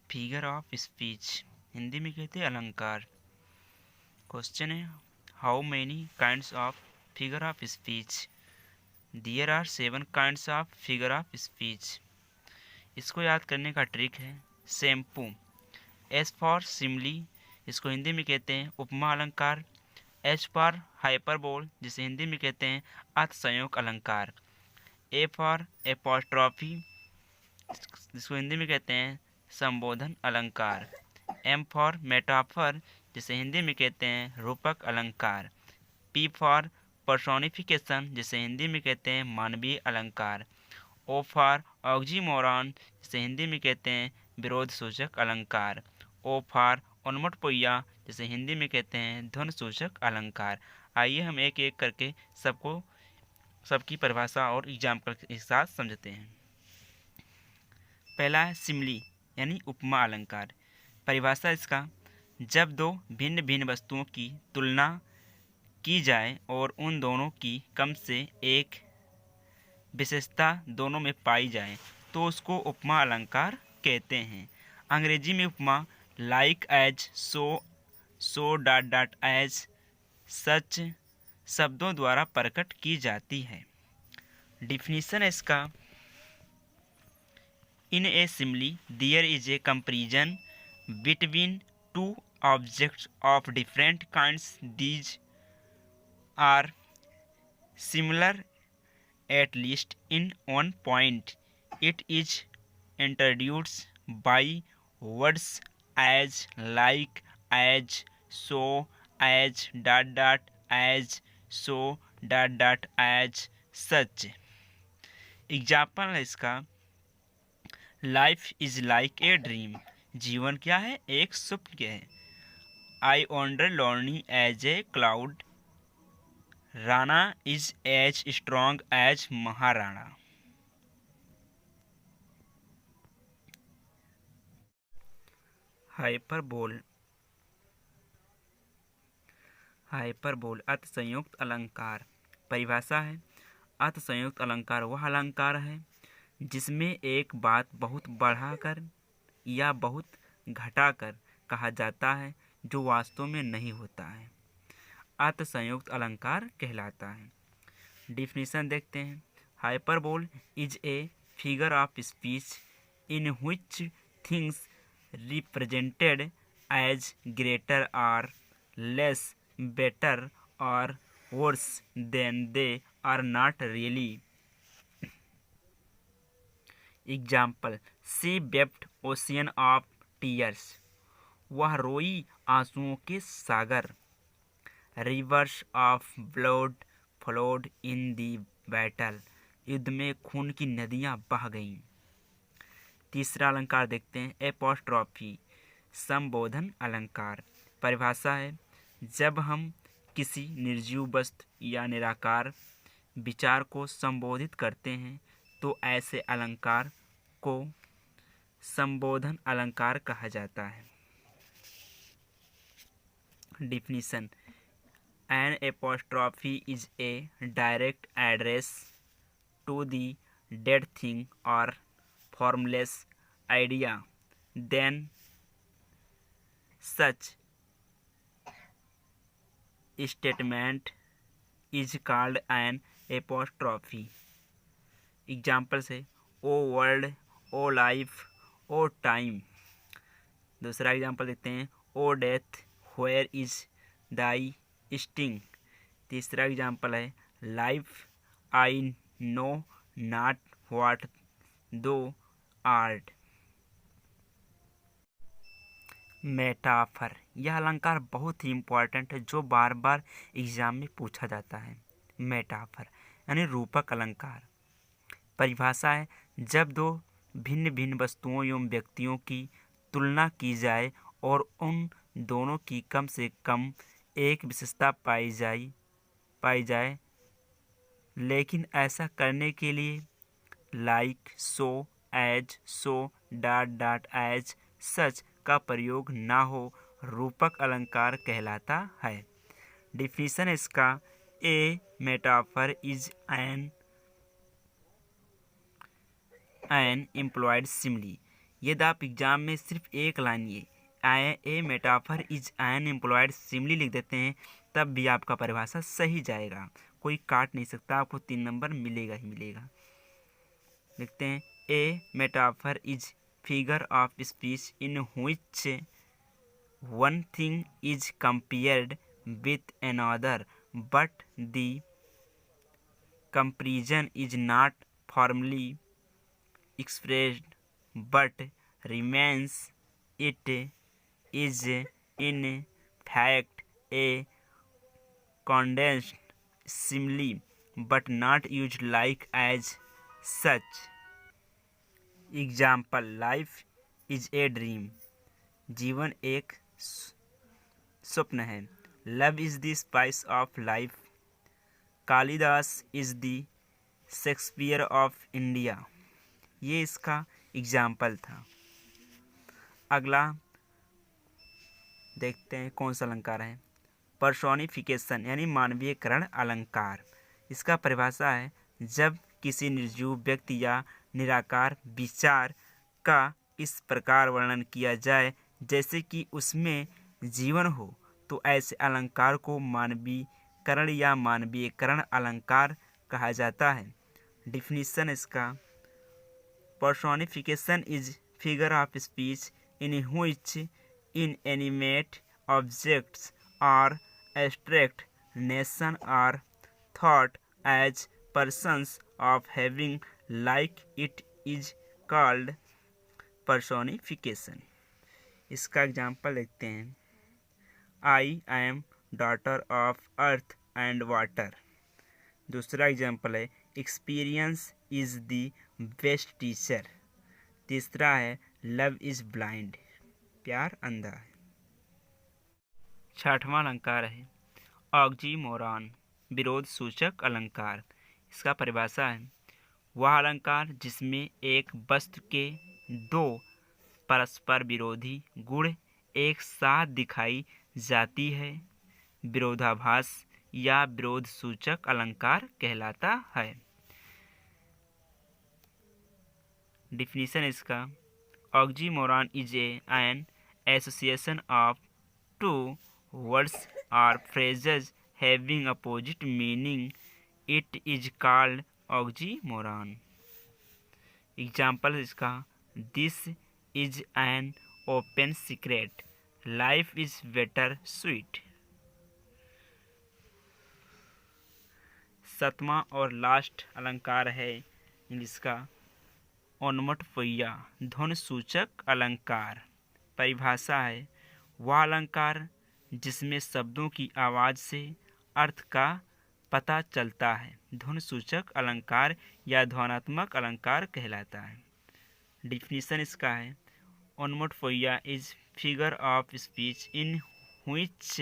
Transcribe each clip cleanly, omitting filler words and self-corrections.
Figure of speech, Hindi में कहते हैं अलंकार। क्वेश्चन है how many kinds of figure of speech. There are 7 kinds of figure of speech. इसको याद करने का ट्रिक है शैम्पू। एस फॉर सिमली, इसको हिंदी में कहते हैं उपमा अलंकार। एच फॉर हाइपरबोल, जिसे हिंदी में कहते हैं अर्थसंयोग अलंकार। ए फॉर एपोस्ट्रॉफी, जिसको हिंदी में कहते हैं संबोधन अलंकार। एम फॉर मेटाफर, जिसे हिंदी में कहते हैं रूपक अलंकार। पी फॉर पर्सोनिफिकेशन, जिसे हिंदी में कहते हैं मानवीय अलंकार। ओ फॉर ऑक्सीमोरॉन, जिसे हिंदी में कहते हैं विरोध सूचक अलंकार। ओ फॉर ओनोमटोपोइया, जिसे हिंदी में कहते हैं ध्वनि सूचक अलंकार। आइए हम एक एक करके सबकी परिभाषा और एग्जाम्पल के साथ समझते हैं। पहला है सिमली यानी उपमा अलंकार। परिभाषा इसका, जब दो भिन्न भिन्न वस्तुओं की तुलना की जाए और उन दोनों की कम से एक विशेषता दोनों में पाई जाए तो उसको उपमा अलंकार कहते हैं। अंग्रेजी में उपमा like as, so dot dot as, such शब्दों द्वारा प्रकट की जाती है। डिफिनीशन है इसका, in a simile there is a comparison between two objects of different kinds, these are similar at least in one point. It is introduced by words as, like, as, so, as, dot dot, as, so, dot dot, as, such. Example है इसका, life is like a dream, जीवन क्या है, एक स्वप्न है। I wonder lonely as a cloud, Rana is as strong as Maharana. Hyperbole अर्थसंयुक्त अलंकार। परिभाषा है, अर्थसंयुक्त अलंकार वह अलंकार है जिसमें एक बात बहुत बढ़ाकर या बहुत घटाकर कहा जाता है जो वास्तव में नहीं होता है, अर्थसंयुक्त अलंकार कहलाता है। डिफिनीशन देखते हैं, hyperbole is a figure of speech in which things represented as greater or less, better or worse than they are not really. Example, she wept ocean of tears, वह रोई आंसुओं के सागर। Rivers of blood flowed in the battle, युद्ध में खून की नदियां बह गईं। तीसरा अलंकार देखते हैं, एपोस्ट्रॉफी संबोधन अलंकार। परिभाषा है, जब हम किसी निर्जीव वस्तु या निराकार विचार को संबोधित करते हैं तो ऐसे अलंकार को संबोधन अलंकार कहा जाता है। Definition, an apostrophe is a direct address to the dead thing or formless idea. Then such statement is called an apostrophe. Examples है, O world, O life, O time. दूसरा एग्जाम्पल देखते हैं, O death where is thy sting. तीसरा example है, life I know not what thou art. Metaphor, यह अलंकार बहुत ही important है जो बार बार एग्जाम में पूछा जाता है। मेटाफर यानी रूपक अलंकार। परिभाषा है, जब दो भिन्न भिन्न वस्तुओं एवं व्यक्तियों की तुलना की जाए और उन दोनों की कम से कम एक विशेषता पाई जाए, लेकिन ऐसा करने के लिए लाइक, सो, as, so, dot dot, as, सच का प्रयोग ना हो, रूपक अलंकार कहलाता है। डिफिनीशन इसका, ए metaphor is an employed Simli, यदि आप एग्जाम में सिर्फ एक लाइन ये ए metaphor is an employed Simli लिख देते हैं तब भी आपका परिभाषा सही जाएगा, कोई काट नहीं सकता, आपको 3 नंबर मिलेगा ही मिलेगा। लिखते हैं a metaphor is figure of speech in which one thing is compared with another but the comparison is not formally expressed but remains. It is in fact a condensed simile but not used like as such. Example: life is a dream. जीवन एक स्वप्न है। Love is the spice of life. Kalidas is the Shakespeare of India. ये इसका example था। अगला देखते हैं कौन सा अलंकार है। पर्सोनिफिकेशन यानी मानवीयकरण अलंकार। इसका परिभाषा है जब किसी निर्जीव व्यक्ति या निराकार विचार का इस प्रकार वर्णन किया जाए जैसे कि उसमें जीवन हो तो ऐसे अलंकार को मानवीकरण या मानवीयकरण अलंकार कहा जाता है। डिफिनीशन इसका: personification is figure of speech in which inanimate objects or abstract notion are thought as persons of having like it is called personification। इसका एग्जाम्पल देखते हैं। I am daughter of earth and water। दूसरा example है experience is the best teacher. तीसरा है love is blind, प्यार अंधा है। छठवां अलंकार है ऑक्सीमोरॉन, विरोध सूचक अलंकार। इसका परिभाषा है वह अलंकार जिसमें एक वस्तु के दो परस्पर विरोधी गुण एक साथ दिखाई जाती है, विरोधाभास या विरोध सूचक अलंकार कहलाता है। डिफिनीशन इसका: oxymoron is an association of two words or phrases having opposite meaning, it is called oxymoron. Example इसका: this is an open secret, life is better sweet. सातवां और लास्ट अलंकार है इसका ओनोमटोपोइया, ध्वनि सूचक अलंकार। परिभाषा है वह अलंकार जिसमें शब्दों की आवाज़ से अर्थ का पता चलता है, ध्वनि सूचक अलंकार या ध्वन्यात्मक अलंकार कहलाता है। डिफिनीशन इसका है onomatopoeia is figure of speech in which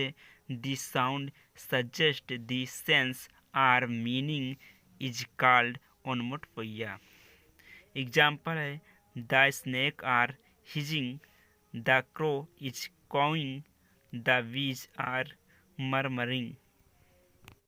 the sound suggest the sense or meaning is called onomatopoeia. Example है the snake are hissing, the crow is cawing, the bees are murmuring.